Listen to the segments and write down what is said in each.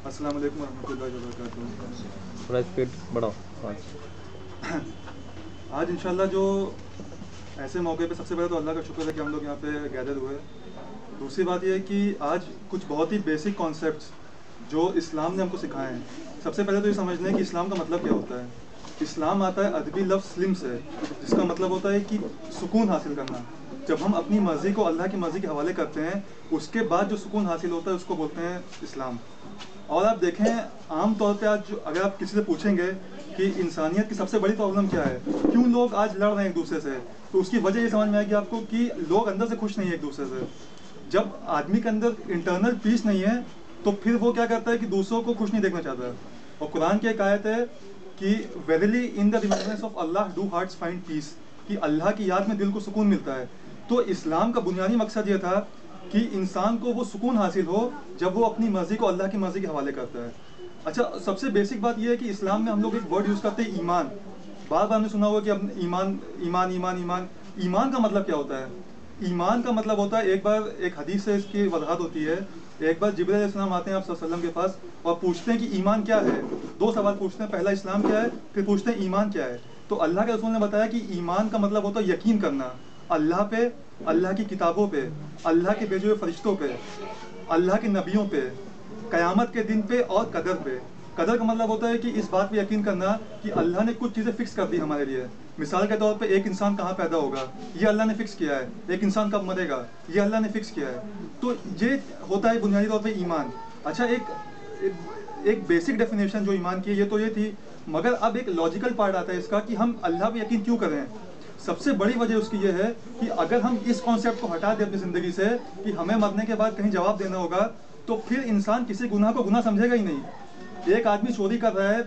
السلام علیکم ورحمۃ اللہ وبرکاتہ. تھوڑا اسپیڈ بڑھاؤ. آج انشاءاللہ جو ایسے موقع پہ سب سے پہلے تو اللہ کا شکر ہے کہ ہم لوگ یہاں پہ گیدر ہوئے. دوسری بات یہ ہے کہ آج کچھ بہت ہی بیسک کانسیپٹس جو اسلام نے ہم کو سکھائے ہیں. سب سے پہلے تو یہ سمجھ لیں کہ اسلام کا مطلب کیا ہوتا ہے. اسلام آتا ہے ادبی لفظ سلم سے، جس کا مطلب ہوتا ہے کہ سکون حاصل کرنا. جب ہم اپنی مرضی کو اللہ کی مرضی کے حوالے کرتے ہیں، اس کے بعد جو سکون حاصل ہوتا ہے اس کو بولتے ہیں اسلام. اور آپ دیکھیں عام طور پہ آج اگر آپ کسی سے پوچھیں گے کہ انسانیت کی سب سے بڑی پرابلم کیا ہے، کیوں لوگ آج لڑ رہے ہیں ایک دوسرے سے، تو اس کی وجہ یہ سمجھ میں آئے گی آپ کو کہ لوگ اندر سے خوش نہیں ہیں ایک دوسرے سے. جب آدمی کے اندر انٹرنل پیس نہیں ہے تو پھر وہ کیا کرتا ہے کہ دوسروں کو خوش نہیں دیکھنا چاہتا ہے. اور قرآن کی ایک آیت ہے کہ verily in the remembrance of Allah do hearts find peace, کہ اللہ کی یاد میں دل کو سکون ملتا ہے. تو اسلام کا بنیادی مقصد یہ تھا کہ انسان کو وہ سکون حاصل ہو جب وہ اپنی مرضی کو اللہ کی مرضی کے حوالے کرتا ہے. اچھا، سب سے بیسک بات یہ ہے کہ اسلام میں ہم لوگ ایک ورڈ یوز کرتے ہیں ایمان. بار بار ہم نے سنا ہوگا کہ اب ایمان ایمان ایمان ایمان. ایمان کا مطلب کیا ہوتا ہے؟ ایمان کا مطلب ہوتا ہے، ایک بار ایک حدیث سے اس کی وضاحت ہوتی ہے. ایک بار جبرائیل علیہ السلام آتے ہیں آپ صلی اللہ علیہ وسلم کے پاس اور پوچھتے ہیں کہ ایمان کیا ہے. دو سوال پوچھتے ہیں، پہلا اسلام کیا ہے، پھر پوچھتے ہیں ایمان کیا ہے. تو اللہ کے رسول نے بتایا کہ ایمان کا مطلب ہوتا ہے یقین کرنا اللہ پہ، اللہ کی کتابوں پہ، اللہ کے بھیجے ہوئے فرشتوں پہ، اللہ کے نبیوں پہ، قیامت کے دن پہ اور قدر پہ. قدر کا مطلب ہوتا ہے کہ اس بات پہ یقین کرنا کہ اللہ نے کچھ چیزیں فکس کر دی ہمارے لیے. مثال کے طور پہ ایک انسان کہاں پیدا ہوگا یہ اللہ نے فکس کیا ہے، ایک انسان کب مرے گا یہ اللہ نے فکس کیا ہے. تو یہ ہوتا ہے بنیادی طور پہ ایمان. اچھا، ایک بیسک ڈیفینیشن جو ایمان کی ہے یہ تو یہ تھی، مگر اب ایک لاجیکل پارٹ آتا ہے اس کا کہ ہم اللہ پہ یقین کیوں کریں. سب سے بڑی وجہ اس کی یہ ہے کہ اگر ہم اس کانسیپٹ کو ہٹا دیں اپنی زندگی سے کہ ہمیں مرنے کے بعد کہیں جواب دینا ہوگا، تو پھر انسان کسی گناہ کو گناہ سمجھے گا ہی نہیں. ایک آدمی چوری کر رہا ہے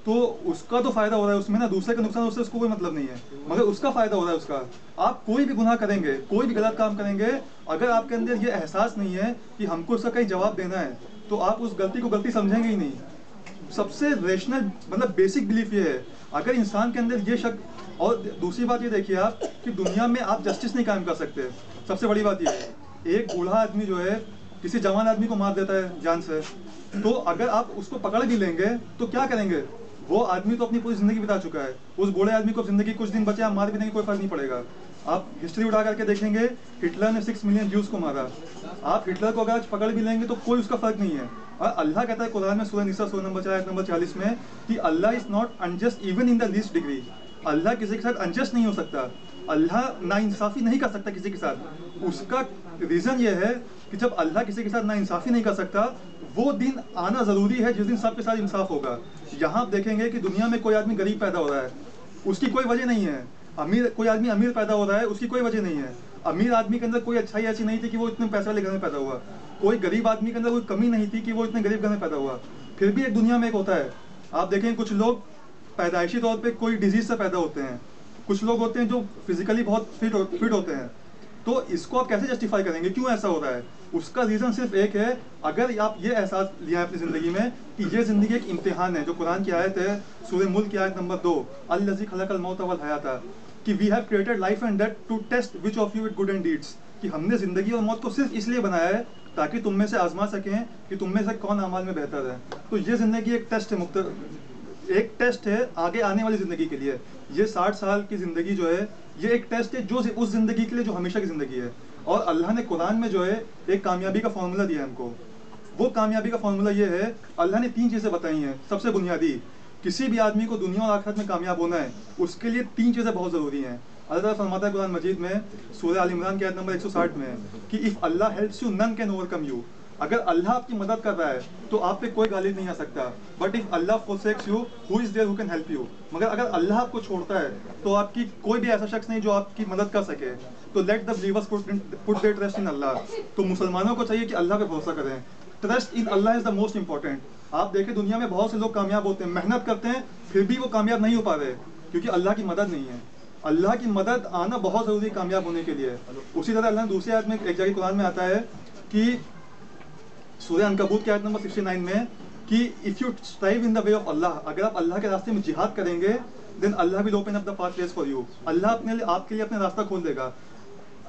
تو اس کا تو فائدہ ہو رہا ہے اس میں نا، دوسرے کا نقصان، اس سے اس کو کوئی مطلب نہیں ہے، مگر اس کا فائدہ ہو رہا ہے اس کا. آپ کوئی بھی گناہ کریں گے، کوئی بھی غلط کام کریں گے، اگر آپ کے اندر یہ احساس نہیں ہے کہ ہم کو اس کا کہیں جواب دینا ہے تو آپ اس غلطی کو غلطی سمجھیں گے ہی نہیں. سب سے ریشنل مطلب بیسک بلیف یہ ہے. اگر انسان کے اندر یہ شک، اور دوسری بات یہ دیکھیے آپ کہ دنیا میں آپ جسٹس نہیں قائم کر سکتے. سب سے بڑی بات یہ ہے، ایک بوڑھا آدمی جو ہے کسی جوان آدمی کو مار دیتا ہے جان سے، تو اگر آپ اس کو پکڑ بھی لیں گے تو کیا کریں گے؟ وہ آدمی تو اپنی پوری زندگی بتا چکا ہے. اس بوڑھے آدمی کو زندگی کچھ دن بچے، آپ مار بھی دیں گے کوئی فرق نہیں پڑے گا. آپ ہسٹری اٹھا کر کے دیکھیں گے، ہٹلر نے 6 ملین جوز کو مارا. آپ ہٹلر کو اگر پکڑ بھی لیں گے تو کوئی اس کا فرق نہیں ہے. اور اللہ کہتا ہے قرآن میں سورہ نساء سورہ نمبر 4 آیت نمبر 40 میں کہ اللہ is not unjust even in the least degree. اللہ کسی کے ساتھ انجسٹ نہیں ہو سکتا، اللہ ناانصافی نہیں کر سکتا کسی کے ساتھ. اس کا ریزن یہ ہے کہ جب اللہ کسی کے ساتھ ناانصافی نہیں کر سکتا، وہ دن آنا ضروری ہے جس دن سب کے ساتھ انصاف ہوگا. یہاں آپ دیکھیں گے کہ دنیا میں کوئی آدمی غریب پیدا ہو رہا ہے، اس کی کوئی وجہ نہیں ہے. کوئی آدمی امیر پیدا ہو رہا ہے، اس کی کوئی وجہ نہیں ہے. امیر آدمی کے اندر کوئی اچھائی ایسی نہیں تھی کہ وہ اتنے پیسے والے گھر میں پیدا ہوا. کوئی غریب آدمی کے اندر کوئی کمی نہیں تھی کہ وہ اتنے غریب گھر میں پیدا ہوا. پھر بھی ایک دنیا میں ایک ہوتا ہے. آپ دیکھیں کچھ لوگ پیدائشی طور پہ کوئی ڈیزیز سے پیدا ہوتے ہیں، کچھ لوگ ہوتے ہیں جو فزیکلی بہت فٹ ہوتے ہیں. تو اس کو آپ کیسے جسٹیفائی کریں گے کیوں ایسا ہو رہا ہے؟ اس کا ریزن صرف ایک ہے. اگر آپ یہ احساس لیا ہے اپنی زندگی میں کہ یہ زندگی ایک امتحان ہے، جو قرآن کی آیت ہے سورہ ملک کی آیت نمبر 2، الذی خلق الموت والحیات، کہ we have created life and death to test which of you it good and deeds, کہ ہم نے زندگی اور موت کو صرف اس لیے بنایا ہے تاکہ تم میں سے آزما سکیں کہ تم میں سے کون اعمال میں بہتر ہے. تو یہ زندگی ایک ٹیسٹ ہے، ایک ٹیسٹ ہے آگے آنے والی زندگی کے لیے. یہ 60 سال کی زندگی جو ہے یہ ایک ٹیسٹ ہے جو اس زندگی کے لیے جو ہمیشہ کی زندگی ہے. اور اللہ نے قرآن میں جو ہے ایک کامیابی کا فارمولہ دیا ہے ہم کو. وہ کامیابی کا فارمولہ یہ ہے، اللہ نے 3 چیزیں بتائی ہیں. سب سے بنیادی، کسی بھی آدمی کو دنیا اور آخرت میں کامیاب ہونا ہے اس کے لیے 3 چیزیں بہت ضروری ہیں. اللہ تعالیٰ فرماتا ہے قرآن مجید میں سورہ آل عمران کی آیت نمبر 160 میں کہ اف اللہ ہیلپس یو نن کین اوور کم یو. اگر اللہ آپ کی مدد کر رہا ہے تو آپ پہ کوئی غالب نہیں آ سکتا. But if Allah forsakes you, who is there who can help you. مگر اگر اللہ آپ کو چھوڑتا ہے تو آپ کی کوئی بھی ایسا شخص نہیں جو آپ کی مدد کر سکے. تو let the believers put their trust in Allah. تو مسلمانوں کو چاہیے کہ اللہ پہ بھروسہ کریں. Trust in Allah is the most important. آپ دیکھیں دنیا میں بہت سے لوگ کامیاب ہوتے ہیں، محنت کرتے ہیں، پھر بھی وہ کامیاب نہیں ہو پا رہے کیونکہ اللہ کی مدد نہیں ہے. اللہ کی مدد آنا بہت ضروری کامیاب ہونے کے لیے. اسی طرح اللہ نے دوسری آیت میں ایک جگہ قرآن میں آتا ہے کہ سورہ عنکبوت کی آیت نمبر 69 میں کہ if you strive in the way of اللہ، اگر آپ اللہ کے راستے میں جہاد کریں گے then Allah will open up the pathways for you. اللہ آپ کے لیے اپنے راستہ کھول دے گا.